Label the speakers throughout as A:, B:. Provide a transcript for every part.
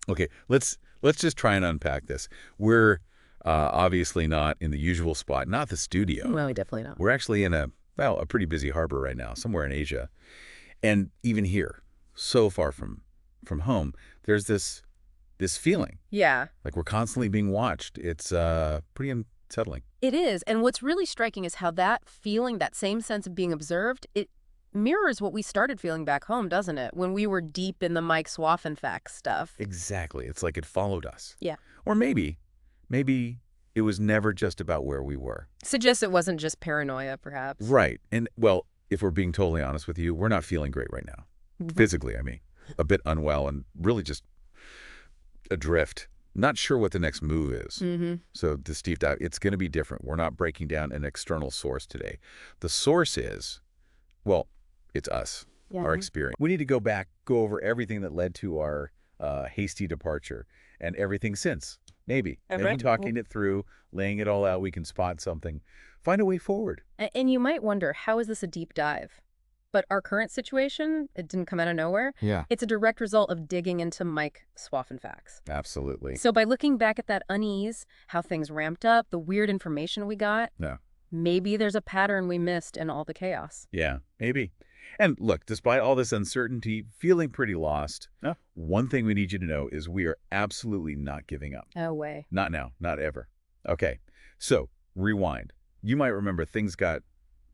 A: Okay, let's just try and unpack this. We're obviously not in the usual spot, not the studio.
B: Well, we definitely not.
A: We're actually in a pretty busy harbor right now, somewhere in Asia. And even here, so far from home, there's this feeling
B: Yeah,
A: like we're constantly being watched. It's pretty unsettling.
B: it is. And what's really striking is how that feeling, that same sense of being observed, it mirrors what we started feeling back home, doesn't it? When we were deep in the Mike Swaffenfax stuff.
A: Exactly. It's like it followed us.
B: Yeah.
A: Or maybe it was never just about where we were.
B: Suggests it wasn't just paranoia, perhaps.
A: Right. And, well, if we're being totally honest with you, we're not feeling great right now. Physically, I mean. A bit unwell and really just adrift. Not sure what the next move is. So this deep dive, it's going to be different. We're not breaking down an external source today. The source is, well, it's us, our experience. We need to go over everything that led to our hasty departure and everything since. Maybe talking it through, laying it all out, we can spot something, find a way forward.
B: And you might wonder, how is this a deep dive? But our current situation, it didn't come out of nowhere.
A: Yeah.
B: It's a direct result of digging into Mike Swaffenfax.
A: Absolutely.
B: So by looking back at that unease, how things ramped up, the weird information we got, maybe there's a pattern we missed in all the chaos.
A: Yeah, maybe. And look, despite all this uncertainty, feeling pretty lost, one thing we need you to know is we are absolutely not giving up.
B: No way.
A: Not now, not ever. Okay, so rewind. You might remember things got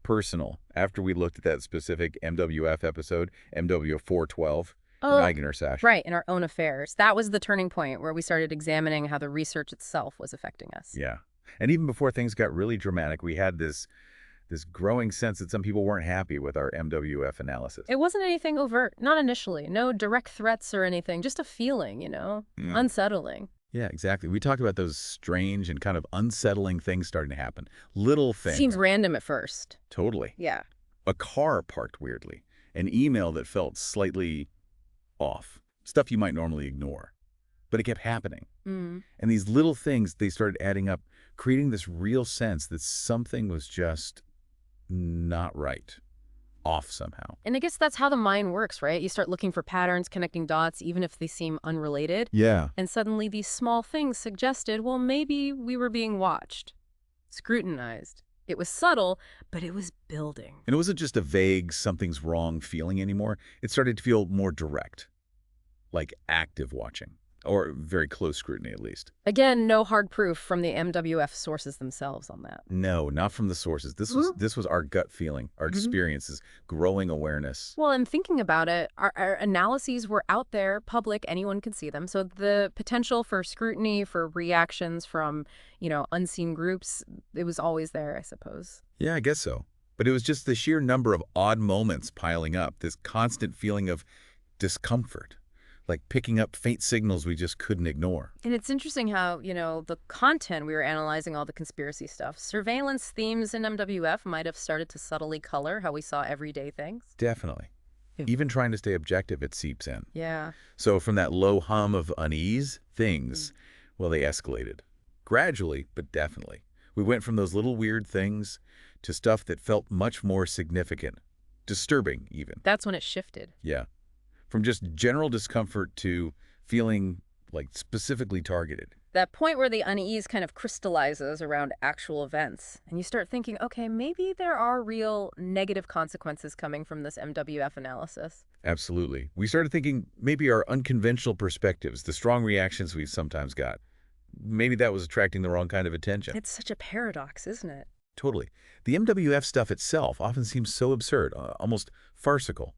A: personal after we looked at that specific MWF episode, MW412, Eigner Sash.
B: Right, in our own affairs. That was the turning point where we started examining how the research itself was affecting us.
A: Yeah. And even before things got really dramatic, we had this growing sense that some people weren't happy with our MWF analysis.
B: It wasn't anything overt, not initially. No direct threats or anything, just a feeling, unsettling.
A: Yeah, exactly. We talked about those strange and kind of unsettling things starting to happen. Little things.
B: Seems random at first.
A: Totally.
B: Yeah.
A: A car parked weirdly. An email that felt slightly off. Stuff you might normally ignore. But it kept happening. And these little things, they started adding up, creating this real sense that something was just not right. Off somehow.
B: And I guess that's how the mind works, right? You start looking for patterns, connecting dots, even if they seem unrelated.
A: Yeah.
B: And suddenly these small things suggested, well, maybe we were being watched, scrutinized. It was subtle, but it was building.
A: And it wasn't just a vague something's wrong feeling anymore. It started to feel more direct, like active watching. Or very close scrutiny, at least.
B: Again, no hard proof from the MWF sources themselves on that.
A: No, not from the sources. This was our gut feeling, our experiences, growing awareness.
B: Well, and thinking about it, our analyses were out there, public, anyone could see them. So the potential for scrutiny, for reactions from, unseen groups, it was always there, I suppose.
A: Yeah, I guess so. But it was just the sheer number of odd moments piling up, this constant feeling of discomfort. Like picking up faint signals we just couldn't ignore.
B: And it's interesting how, the content we were analyzing, all the conspiracy stuff, surveillance themes in MWF might have started to subtly color how we saw everyday things.
A: Definitely. Even trying to stay objective, it seeps in.
B: Yeah.
A: So from that low hum of unease, things, well, they escalated. Gradually, but definitely. We went from those little weird things to stuff that felt much more significant. Disturbing, even.
B: That's when it shifted.
A: Yeah. From just general discomfort to feeling like specifically targeted.
B: That point where the unease kind of crystallizes around actual events. And you start thinking, okay, maybe there are real negative consequences coming from this MWF analysis.
A: Absolutely. We started thinking maybe our unconventional perspectives, the strong reactions we've sometimes got, maybe that was attracting the wrong kind of attention.
B: It's such a paradox, isn't it?
A: Totally. The MWF stuff itself often seems so absurd, almost farcical.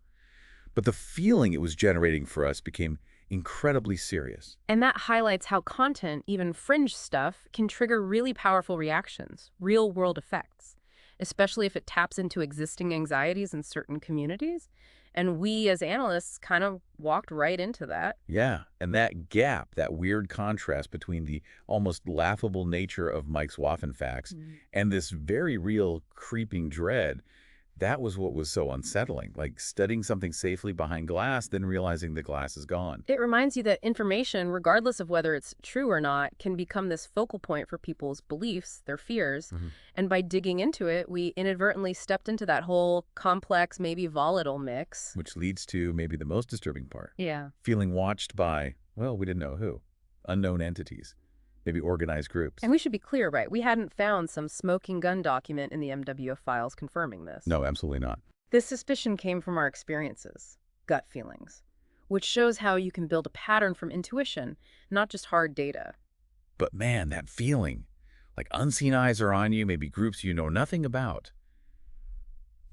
A: But the feeling it was generating for us became incredibly serious.
B: And that highlights how content, even fringe stuff, can trigger really powerful reactions, real-world effects, especially if it taps into existing anxieties in certain communities. And we, as analysts, kind of walked right into that.
A: Yeah, and that gap, that weird contrast between the almost laughable nature of Mike's Waffenfax and this very real creeping dread, that was what was so unsettling, like studying something safely behind glass, then realizing the glass is gone.
B: It reminds you that information, regardless of whether it's true or not, can become this focal point for people's beliefs, their fears. And by digging into it, we inadvertently stepped into that whole complex, maybe volatile mix.
A: Which leads to maybe the most disturbing part.
B: Yeah.
A: Feeling watched by Well, we didn't know who. Unknown entities. Maybe organized groups.
B: And we should be clear, right? We hadn't found some smoking gun document in the MWF files confirming this.
A: No, absolutely not.
B: This suspicion came from our experiences, gut feelings, which shows how you can build a pattern from intuition, not just hard data.
A: But man, that feeling, like unseen eyes are on you, maybe groups you know nothing about.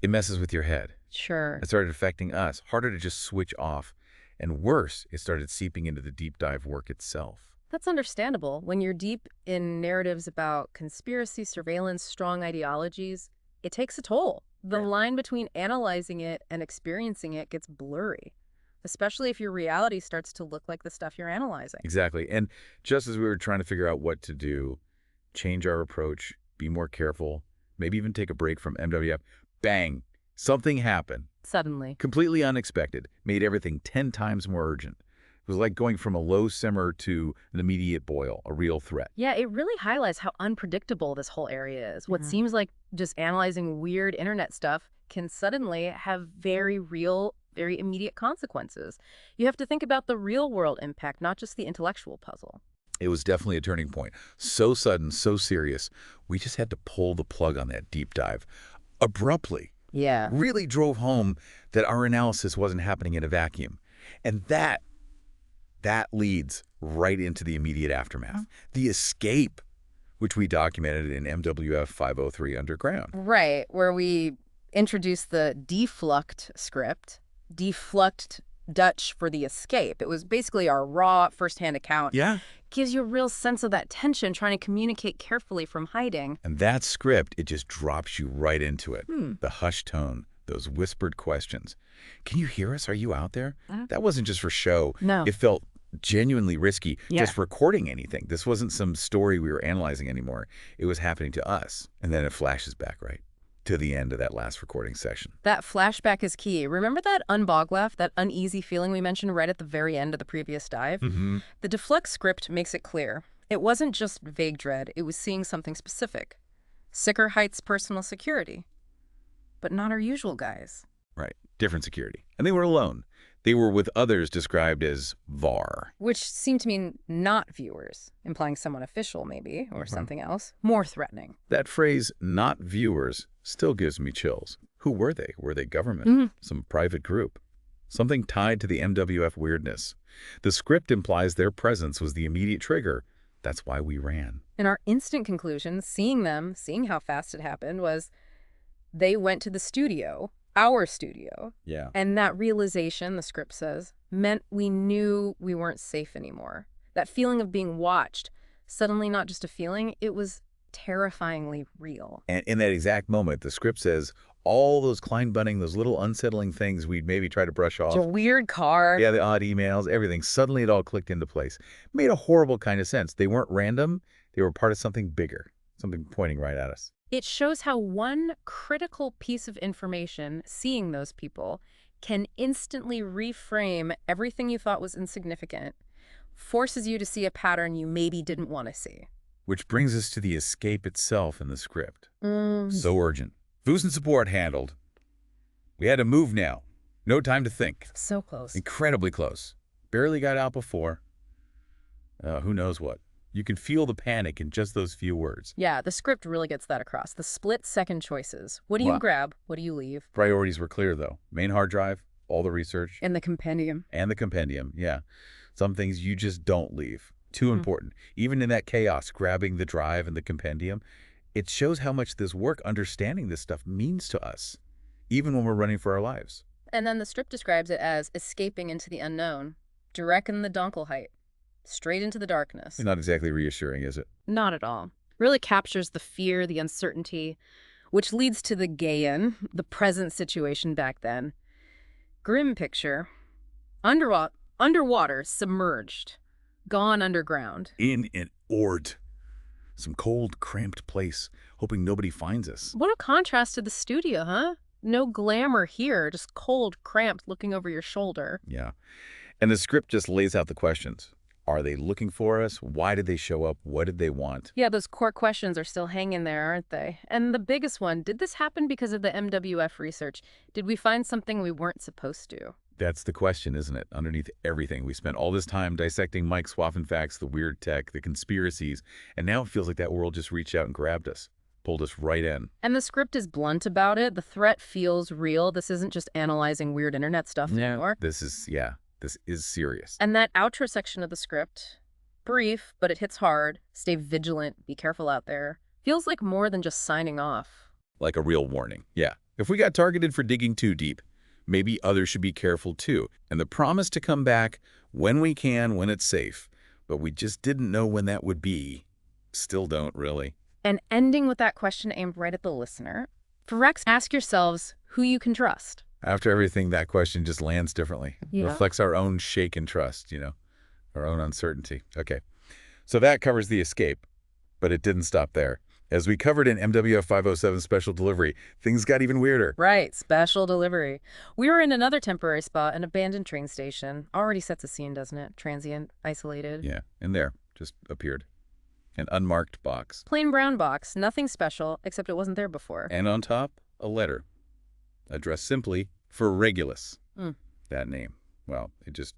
A: It messes with your head.
B: Sure.
A: It started affecting us, harder to just switch off. And worse, it started seeping into the deep dive work itself.
B: That's understandable. When you're deep in narratives about conspiracy, surveillance, strong ideologies, it takes a toll. The line between analyzing it and experiencing it gets blurry, especially if your reality starts to look like the stuff you're analyzing.
A: Exactly. And just as we were trying to figure out what to do, change our approach, be more careful, maybe even take a break from MWF, bang, something happened.
B: Suddenly.
A: Completely unexpected, made everything 10 times more urgent. It was like going from a low simmer to an immediate boil, a real threat.
B: Yeah, it really highlights how unpredictable this whole area is. What seems like just analyzing weird internet stuff can suddenly have very real, very immediate consequences. You have to think about the real world impact, not just the intellectual puzzle.
A: It was definitely a turning point. So sudden, so serious. We just had to pull the plug on that deep dive. Abruptly.
B: Yeah.
A: Really drove home that our analysis wasn't happening in a vacuum. And that leads right into the immediate aftermath. The escape, which we documented in MWF 503 Underground.
B: Right, where we introduced the defluct script, defluct Dutch for the escape. It was basically our raw firsthand account.
A: Yeah.
B: Gives you a real sense of that tension, trying to communicate carefully from hiding.
A: And that script, it just drops you right into it. The hushed tone, those whispered questions. Can you hear us? Are you out there? That wasn't just for show.
B: No.
A: It felt genuinely risky
B: Yeah.
A: just recording anything. This wasn't some story we were analyzing anymore. It was happening to us. And then it flashes back, right, to the end of that last recording session.
B: That flashback is key. Remember that unboglaff, that uneasy feeling we mentioned right at the very end of the previous dive? The deflect script makes it clear. It wasn't just vague dread. It was seeing something specific. Sicker Heights personal security. But not our usual guys.
A: Right. Different security. And they were alone. They were with others described as VAR.
B: Which seemed to mean not viewers, implying someone official maybe, or something else. More threatening.
A: That phrase, not viewers, still gives me chills. Who were they? Were they government? Some private group? Something tied to the MWF weirdness. The script implies their presence was the immediate trigger. That's why we ran.
B: And our instant conclusion, seeing them, seeing how fast it happened, was they went to the studio, our studio.
A: Yeah.
B: And that realization, the script says, meant we knew we weren't safe anymore. That feeling of being watched, suddenly not just a feeling, it was terrifyingly real.
A: And in that exact moment, the script says all those Klein bunning, those little unsettling things we'd maybe try to brush off.
B: It's a weird car.
A: Yeah, the odd emails, everything. Suddenly it all clicked into place. Made a horrible kind of sense. They weren't random. They were part of something bigger, something pointing right at us.
B: It shows how one critical piece of information, seeing those people, can instantly reframe everything you thought was insignificant, forces you to see a pattern you maybe didn't want to see.
A: Which brings us to the escape itself in the script. So urgent. Foos and support handled. We had to move now. No time to think.
B: So close.
A: Incredibly close. Barely got out before. Who knows what. You can feel the panic in just those few words.
B: Yeah, the script really gets that across. The split-second choices. What do you grab? What do you leave?
A: Priorities were clear, though. Main hard drive, all the research.
B: And the compendium.
A: And the compendium, yeah. Some things you just don't leave. Too important. Even in that chaos, grabbing the drive and the compendium, it shows how much this work, understanding this stuff, means to us, even when we're running for our lives.
B: And then the script describes it as escaping into the unknown, direct in the Dunkelheit, straight into the darkness.
A: Not exactly reassuring, is it?
B: Not at all. Really captures the fear, the uncertainty, which leads to the Gaian, the present situation back then. Grim picture. Underwater, submerged, gone underground.
A: In an ord. Some cold, cramped place, hoping nobody finds us.
B: What a contrast to the studio, huh? No glamour here, just cold, cramped, looking over your shoulder.
A: Yeah. And the script just lays out the questions. Are they looking for us? Why did they show up? What did they want?
B: Yeah, those core questions are still hanging there, aren't they? And the biggest one, did this happen because of the MWF research? Did we find something we weren't supposed to?
A: That's the question, isn't it? Underneath everything. We spent all this time dissecting Mike Swafenfax, the weird tech, the conspiracies, and now it feels like that world just reached out and grabbed us, pulled us right in.
B: And the script is blunt about it. The threat feels real. This isn't just analyzing weird internet stuff anymore.
A: This is serious.
B: And that outro section of the script, brief, but it hits hard. Stay vigilant. Be careful out there. Feels like more than just signing off.
A: Like a real warning. Yeah. If we got targeted for digging too deep, maybe others should be careful too. And the promise to come back when we can, when it's safe. But we just didn't know when that would be. Still don't, really.
B: And ending with that question aimed right at the listener. For Rex, ask yourselves who you can trust.
A: After everything, that question just lands differently.
B: Yeah.
A: Reflects our own shaken trust, our own uncertainty. Okay. So that covers the escape, but it didn't stop there. As we covered in MWF 507 Special Delivery, things got even weirder.
B: Right, special delivery. We were in another temporary spot, an abandoned train station. Already sets a scene, doesn't it? Transient, isolated.
A: Yeah, and there, just appeared. An unmarked box.
B: Plain brown box, nothing special, except it wasn't there before.
A: And on top, a letter. Addressed simply for Regulus. That name. Well, it just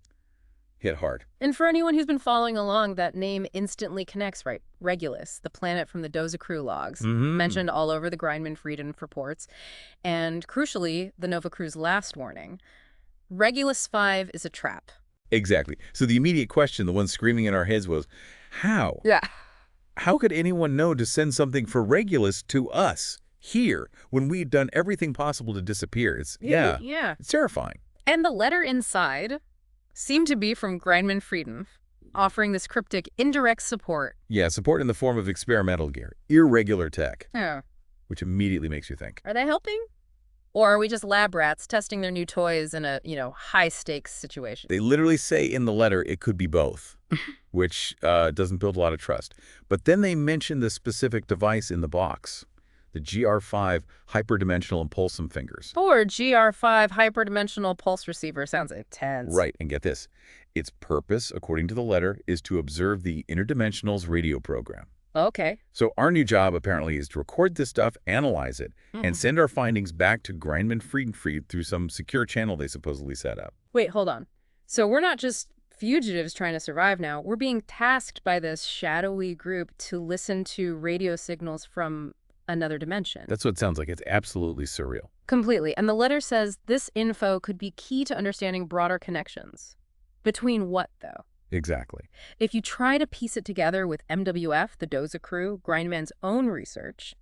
A: hit hard.
B: And for anyone who's been following along, that name instantly connects, right? Regulus, the planet from the Doza Crew logs, mentioned all over the Grindman-Frieden reports, and crucially, the Nova Crew's last warning. Regulus 5 is a trap.
A: Exactly. So the immediate question, the one screaming in our heads was, how?
B: Yeah.
A: How could anyone know to send something for Regulus to us here when we'd done everything possible to disappear? It's terrifying.
B: And the letter inside seemed to be from Grindman-Frieden, offering this cryptic indirect support.
A: Yeah, support in the form of experimental gear, irregular tech,
B: Yeah.
A: which immediately makes you think.
B: Are they helping? Or are we just lab rats testing their new toys in a, high-stakes situation?
A: They literally say in the letter it could be both, which doesn't build a lot of trust. But then they mention the specific device in the box, the GR5 hyperdimensional impulsum fingers.
B: Or GR5 hyperdimensional pulse receiver. Sounds intense.
A: Right, and get this. Its purpose, according to the letter, is to observe the interdimensional's radio program.
B: Okay.
A: So our new job, apparently, is to record this stuff, analyze it, and send our findings back to Grindman-Frieden through some secure channel they supposedly set up.
B: Wait, hold on. So we're not just fugitives trying to survive now. We're being tasked by this shadowy group to listen to radio signals from another dimension.
A: That's what it sounds like. It's absolutely surreal.
B: Completely. And the letter says this info could be key to understanding broader connections. Between what, though?
A: Exactly.
B: If you try to piece it together with MWF, the Doza Crew, Grindman's own research,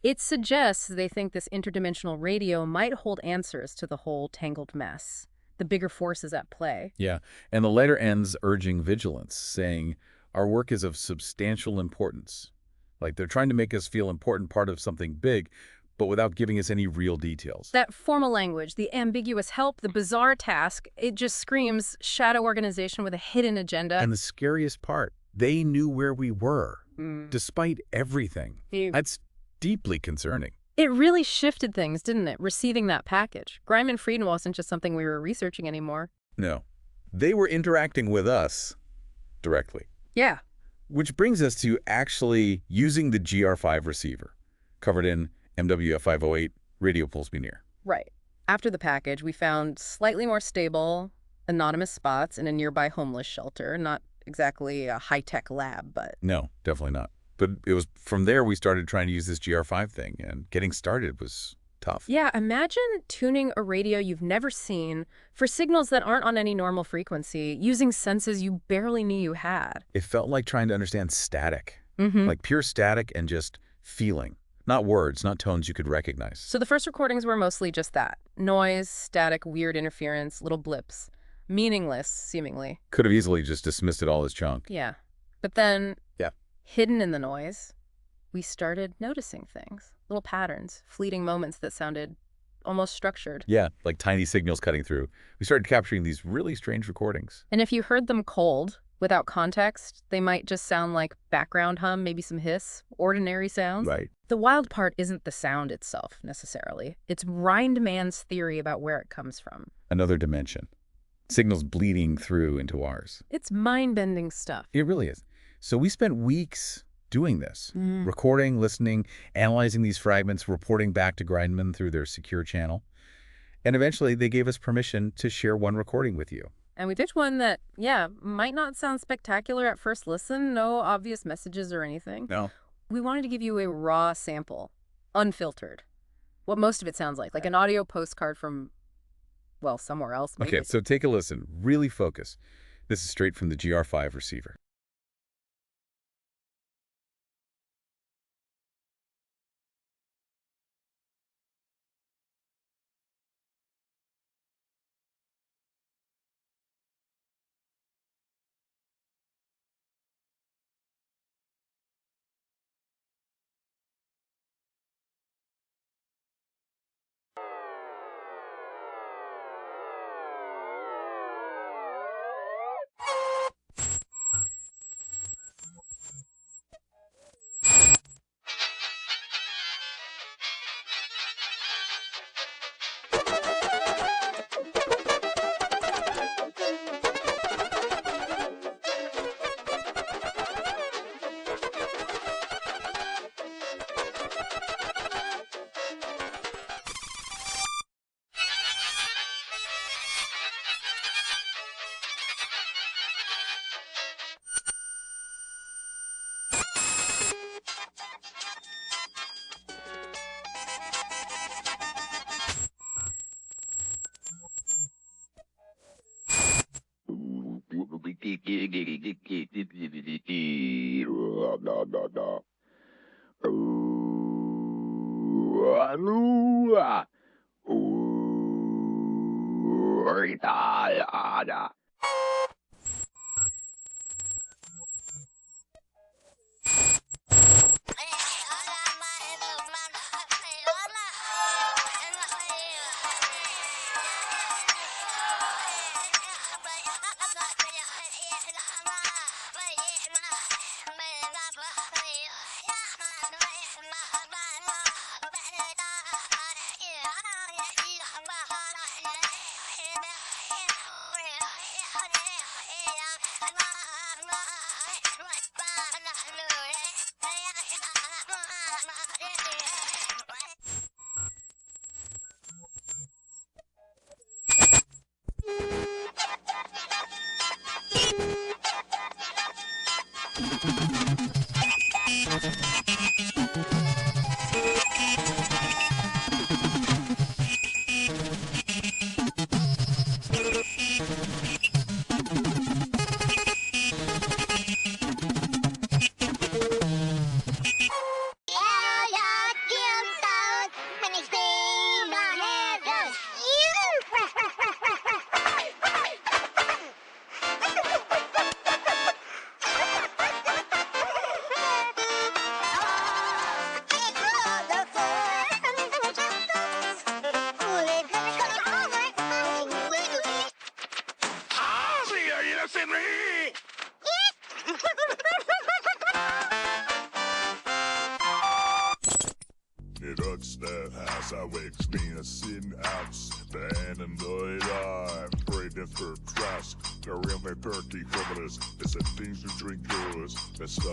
B: it suggests they think this interdimensional radio might hold answers to the whole tangled mess, the bigger forces at play.
A: Yeah, and the letter ends urging vigilance, saying, our work is of substantial importance. Like they're trying to make us feel important part of something big, but without giving us any real details.
B: That formal language, the ambiguous help, the bizarre task, it just screams shadow organization with a hidden agenda.
A: And the scariest part, they knew where we were, despite everything. That's deeply concerning.
B: It really shifted things, didn't it, receiving that package? Grindman-Frieden wasn't just something we were researching anymore.
A: No. They were interacting with us directly.
B: Yeah.
A: Which brings us to actually using the GR5 receiver, covered in MWF 508 radio pulse me near.
B: Right. After the package, we found slightly more stable, anonymous spots in a nearby homeless shelter. Not exactly a high-tech lab, but...
A: No, definitely not. But it was from there we started trying to use this GR5 thing, and getting started was tough.
B: Yeah, imagine tuning a radio you've never seen for signals that aren't on any normal frequency, using senses you barely knew you had.
A: It felt like trying to understand static, like pure static and just feeling. Not words, not tones you could recognize.
B: So the first recordings were mostly just that. Noise, static, weird interference, little blips. Meaningless, seemingly.
A: Could have easily just dismissed it all as junk.
B: Yeah. But then,
A: Yeah.
B: hidden in the noise, we started noticing things. Little patterns, fleeting moments that sounded almost structured.
A: Yeah, like tiny signals cutting through. We started capturing these really strange recordings.
B: And if you heard them cold, without context, they might just sound like background hum, maybe some hiss, ordinary sounds.
A: Right.
B: The wild part isn't the sound itself, necessarily. It's Grindman's theory about where it comes from.
A: Another dimension. Signals bleeding through into ours.
B: It's mind-bending stuff.
A: It really is. So we spent weeks doing this, recording, listening, analyzing these fragments, reporting back to Grindman through their secure channel. And eventually they gave us permission to share one recording with you.
B: And we picked one that, yeah, might not sound spectacular at first listen, no obvious messages or anything.
A: No.
B: We wanted to give you a raw sample, unfiltered. What most of it sounds like an audio postcard from, well, somewhere else, maybe.
A: Okay, so take a listen. Really focus. This is straight from the GR5 receiver.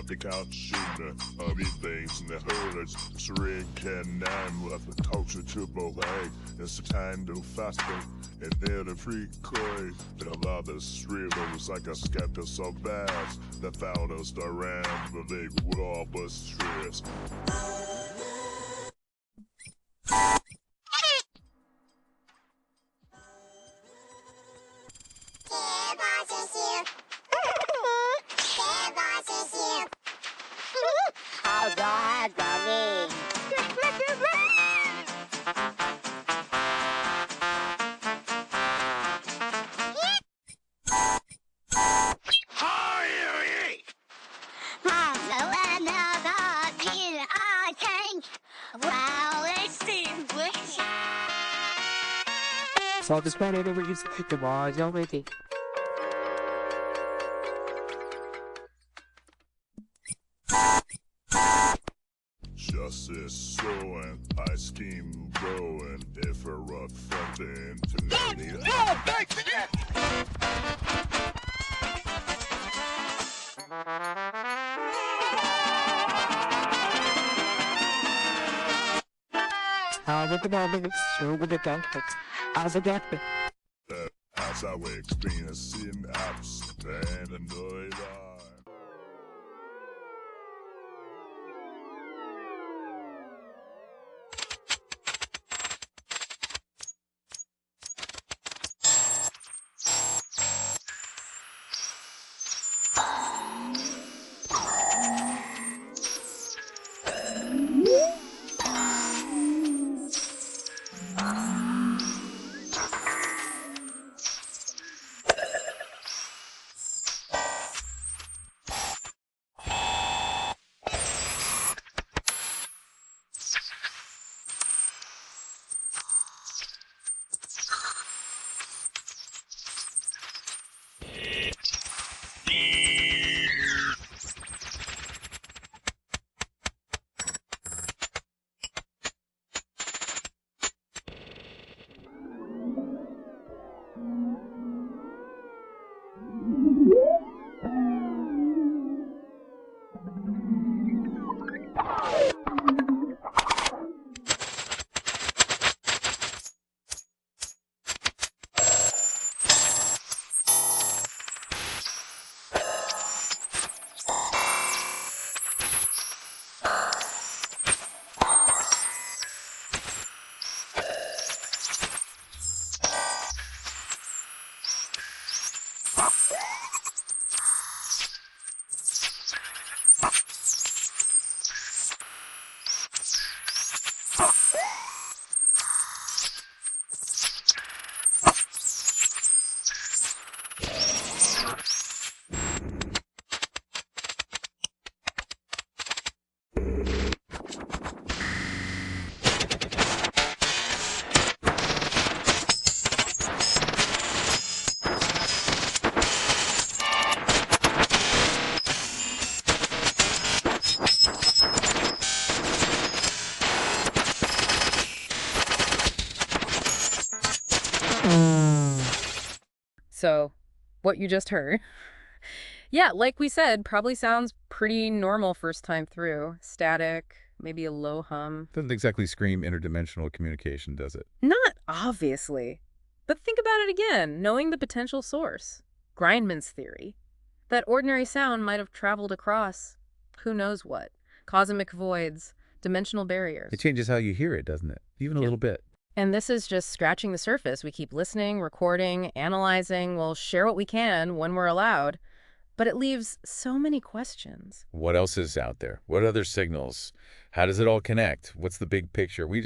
C: The couch shooter, things in the hurdles, syringe can name left the culture to behave. It's a time to faster, and then the free coin. That allow the stream was like a skeptic so fast that found us around the big wall but stress.
D: So this one over is the was already.
C: Justice sowing, ice cream growing, if a rough something to know. No, thanks again!
D: With the moment, so with the benefits. As a death.
C: As I was experiencing apps, paranoid.
B: So, what you just heard. Yeah, like we said, probably sounds pretty normal first time through. Static, maybe a low hum.
A: Doesn't exactly scream interdimensional communication, does it?
B: Not obviously. But think about it again, knowing the potential source. Grindman's theory. That ordinary sound might have traveled across who knows what. Cosmic voids, dimensional barriers.
A: It changes how you hear it, doesn't it? Even a little bit.
B: And this is just scratching the surface. We keep listening, recording, analyzing. We'll share what we can when we're allowed. But it leaves so many questions.
A: What else is out there? What other signals? How does it all connect? What's the big picture? We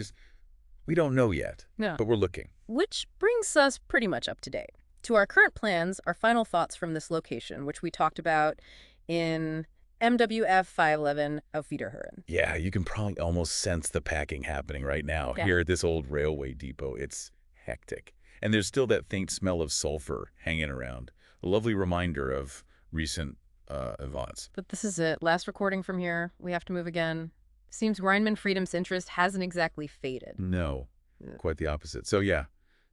A: don't know yet,
B: Yeah.
A: but we're looking.
B: Which brings us pretty much up to date. To our current plans, our final thoughts from this location, which we talked about in MWF 511 Auf Wiederhören.
A: Yeah, you can probably almost sense the packing happening right now.
B: Yeah.
A: Here at this old railway depot, it's hectic. And there's still that faint smell of sulfur hanging around. A lovely reminder of recent events.
B: But this is it. Last recording from here. We have to move again. Seems Grindman Freedom's interest hasn't exactly faded.
A: No,
B: Yeah.
A: quite the opposite. So yeah,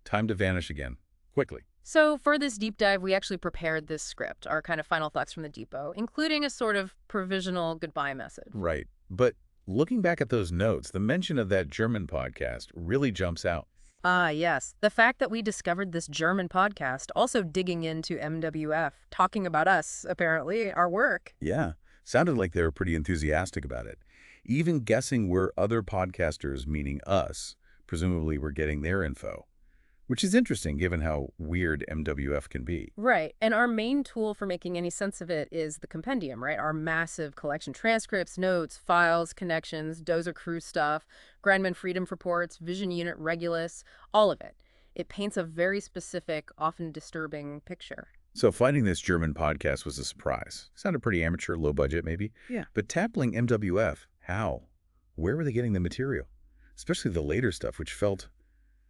A: time to vanish again. Quickly.
B: So for this deep dive, we actually prepared this script, our kind of final thoughts from the depot, including a sort of provisional goodbye message.
A: Right. But looking back at those notes, the mention of that German podcast really jumps out.
B: Ah, yes. The fact that we discovered this German podcast, also digging into MWF, talking about us, apparently, our work.
A: Yeah, sounded like they were pretty enthusiastic about it. Even guessing where other podcasters, meaning us, presumably were getting their info. Which is interesting given how weird MWF can be.
B: Right. And our main tool for making any sense of it is the compendium, right? Our massive collection: transcripts, notes, files, connections, Dozer crew stuff, Grindman Freedom reports, Vision Unit Regulus, all of it. It paints a very specific, often disturbing picture.
A: So finding this German podcast was a surprise. Sounded pretty amateur, low budget maybe.
B: Yeah.
A: But tackling MWF, how? Where were they getting the material? Especially the later stuff, which felt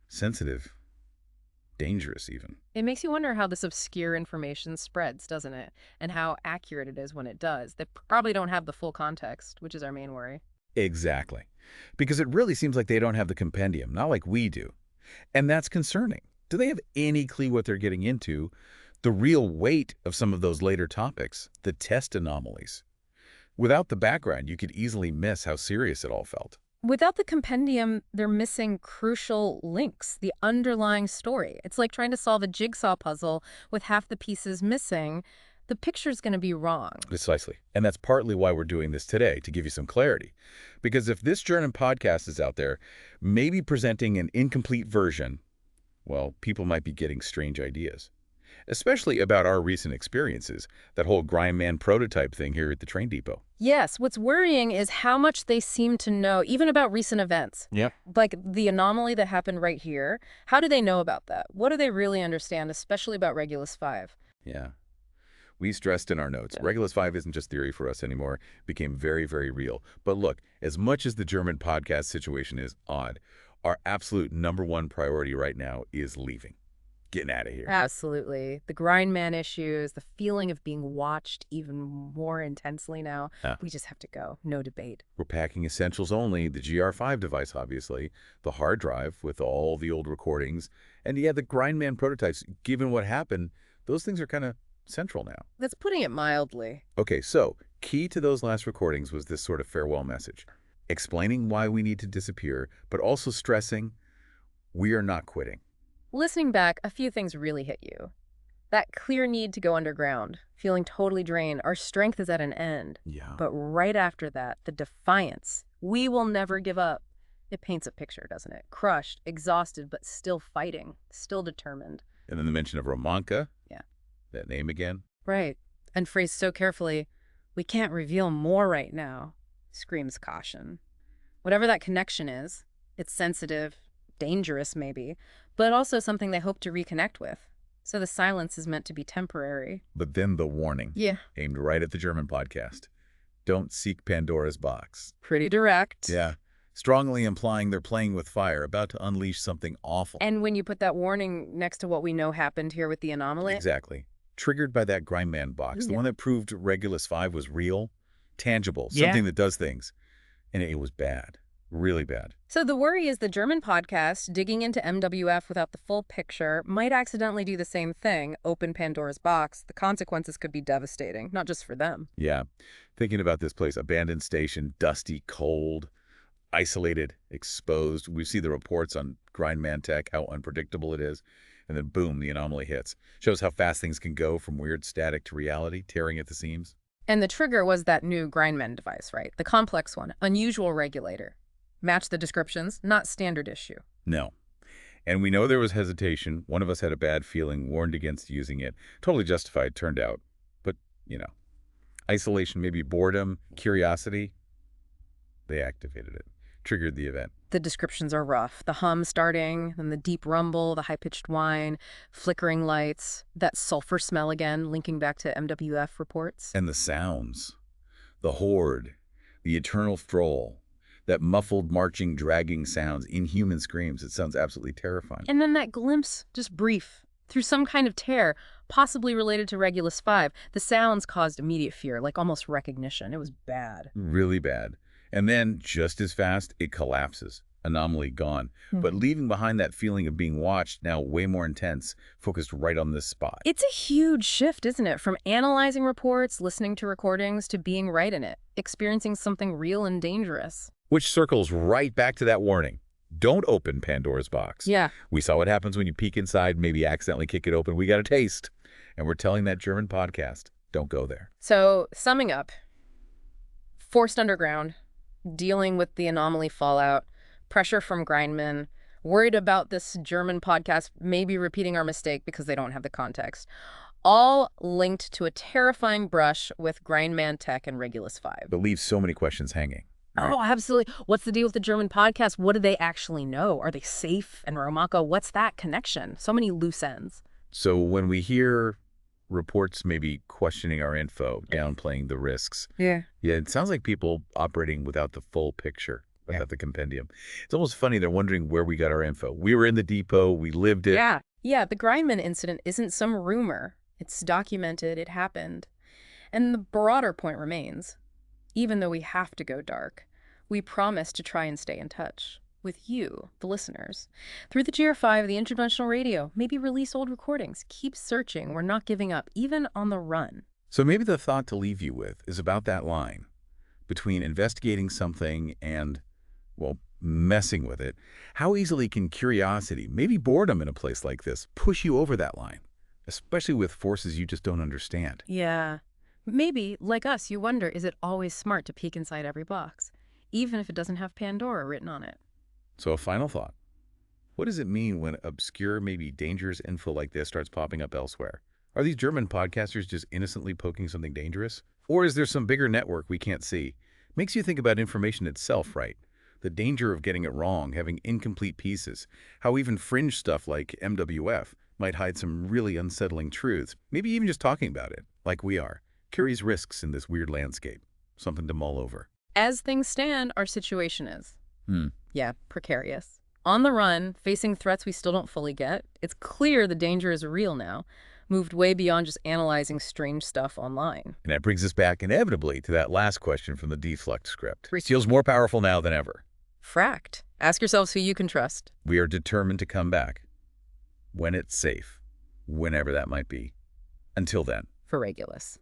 A: sensitive. Dangerous, even.
B: It makes you wonder how this obscure information spreads, doesn't it? And how accurate it is when it does. They probably don't have the full context, which is our main worry.
A: Exactly. Because it really seems like they don't have the compendium, not like we do. And that's concerning. Do they have any clue what they're getting into? The real weight of some of those later topics, the test anomalies. Without the background, you could easily miss how serious it all felt.
B: Without the compendium, they're missing crucial links, the underlying story. It's like trying to solve a jigsaw puzzle with half the pieces missing. The picture's going to be wrong.
A: Precisely. And that's partly why we're doing this today, to give you some clarity. Because if this German podcast is out there, maybe presenting an incomplete version, well, people might be getting strange ideas. Especially about our recent experiences, that whole Grindman prototype thing here at the train depot.
B: Yes, what's worrying is how much they seem to know, even about recent events.
A: Yep.
B: Like the anomaly that happened right here. How do they know about that? What do they really understand, especially about Regulus 5?
A: Yeah. We stressed in our notes, Regulus 5 isn't just theory for us anymore. It became very, very real. But look, as much as the German podcast situation is odd, our absolute #1 priority right now is leaving. Getting out of here.
B: Absolutely. The Grindman issues, the feeling of being watched even more intensely now. We just have to go. No debate.
A: We're packing essentials only, the GR5 device, obviously, the hard drive with all the old recordings, and yeah, the Grindman prototypes. Given what happened, those things are kind of central now.
B: That's putting it mildly.
A: Okay, so key to those last recordings was this sort of farewell message, explaining why we need to disappear, but also stressing we are not quitting.
B: Listening back, a few things really hit you. That clear need to go underground, feeling totally drained. Our strength is at an end.
A: Yeah.
B: But right after that, the defiance. We will never give up. It paints a picture, doesn't it? Crushed, exhausted, but still fighting, still determined.
A: And then the mention of Romanka.
B: Yeah.
A: That name again.
B: Right. And phrased so carefully, we can't reveal more right now, screams caution. Whatever that connection is, it's sensitive, dangerous maybe, but also something they hope to reconnect with. So the silence is meant to be temporary.
A: But then the warning.
B: Yeah.
A: Aimed right at the German podcast. Don't seek Pandora's box.
B: Pretty direct.
A: Yeah. Strongly implying they're playing with fire, about to unleash something awful.
B: And when you put that warning next to what we know happened here with the anomaly.
A: Exactly. Triggered by that Grindman box, the one that proved Regulus 5 was real, tangible, something that does things. And it was bad. Really bad.
B: So the worry is the German podcast, digging into MWF without the full picture, might accidentally do the same thing, open Pandora's box. The consequences could be devastating, not just for them.
A: Yeah. Thinking about this place, abandoned station, dusty, cold, isolated, exposed. We see the reports on Grindman Tech, how unpredictable it is. And then boom, the anomaly hits. Shows how fast things can go from weird static to reality, tearing at the seams.
B: And the trigger was that new Grindman device, right? The complex one, unusual regulator. Match the descriptions, not standard issue.
A: No. And we know there was hesitation. One of us had a bad feeling, warned against using it. Totally justified, turned out. But, isolation, maybe boredom, curiosity, they activated it, triggered the event.
B: The descriptions are rough. The hum starting, then the deep rumble, the high-pitched whine, flickering lights, that sulfur smell again, linking back to MWF reports.
A: And the sounds, the horde, the eternal stroll, that muffled, marching, dragging sounds, inhuman screams. It sounds absolutely terrifying.
B: And then that glimpse, just brief, through some kind of tear, possibly related to Regulus 5. The sounds caused immediate fear, like almost recognition. It was bad.
A: Really bad. And then, just as fast, it collapses. Anomaly gone. But leaving behind that feeling of being watched, now way more intense, focused right on this spot.
B: It's a huge shift, isn't it? From analyzing reports, listening to recordings, to being right in it, experiencing something real and dangerous.
A: Which circles right back to that warning. Don't open Pandora's box.
B: Yeah.
A: We saw what happens when you peek inside, maybe accidentally kick it open. We got a taste. And we're telling that German podcast, don't go there.
B: So, summing up, forced underground, dealing with the anomaly fallout, pressure from Grindman, worried about this German podcast maybe repeating our mistake because they don't have the context. All linked to a terrifying brush with Grindman Tech and Regulus 5.
A: But leaves so many questions hanging.
B: Oh, absolutely. What's the deal with the German podcast? What do they actually know? Are they safe? And Romako, what's that connection? So many loose ends.
A: So when we hear reports maybe questioning our info, downplaying the risks, it sounds like people operating without the full picture, without the compendium. It's almost funny they're wondering where we got our info. We were in the depot, we lived it.
B: Yeah, the Grindman incident isn't some rumor. It's documented, it happened. And the broader point remains, even though we have to go dark, we promise to try and stay in touch with you, the listeners. Through the GR5, the interdimensional radio, maybe release old recordings. Keep searching. We're not giving up, even on the run.
A: So maybe the thought to leave you with is about that line between investigating something and well, messing with it, how easily can curiosity, maybe boredom in a place like this, push you over that line, especially with forces you just don't understand?
B: Yeah. Maybe, like us, you wonder, is it always smart to peek inside every box, even if it doesn't have Pandora written on it?
A: So a final thought. What does it mean when obscure, maybe dangerous info like this starts popping up elsewhere? Are these German podcasters just innocently poking something dangerous? Or is there some bigger network we can't see? Makes you think about information itself, right? The danger of getting it wrong, having incomplete pieces, how even fringe stuff like MWF might hide some really unsettling truths, maybe even just talking about it, like we are, carries risks in this weird landscape. Something to mull over.
B: As things stand, our situation is,
A: Hmm.
B: yeah, precarious. On the run, facing threats we still don't fully get. It's clear the danger is real now, moved way beyond just analyzing strange stuff online.
A: And that brings us back inevitably to that last question from the deflect script. Feels more powerful now than ever.
B: Fract. Ask yourselves who you can trust.
A: We are determined to come back. When it's safe. Whenever that might be. Until then.
B: For Regulus.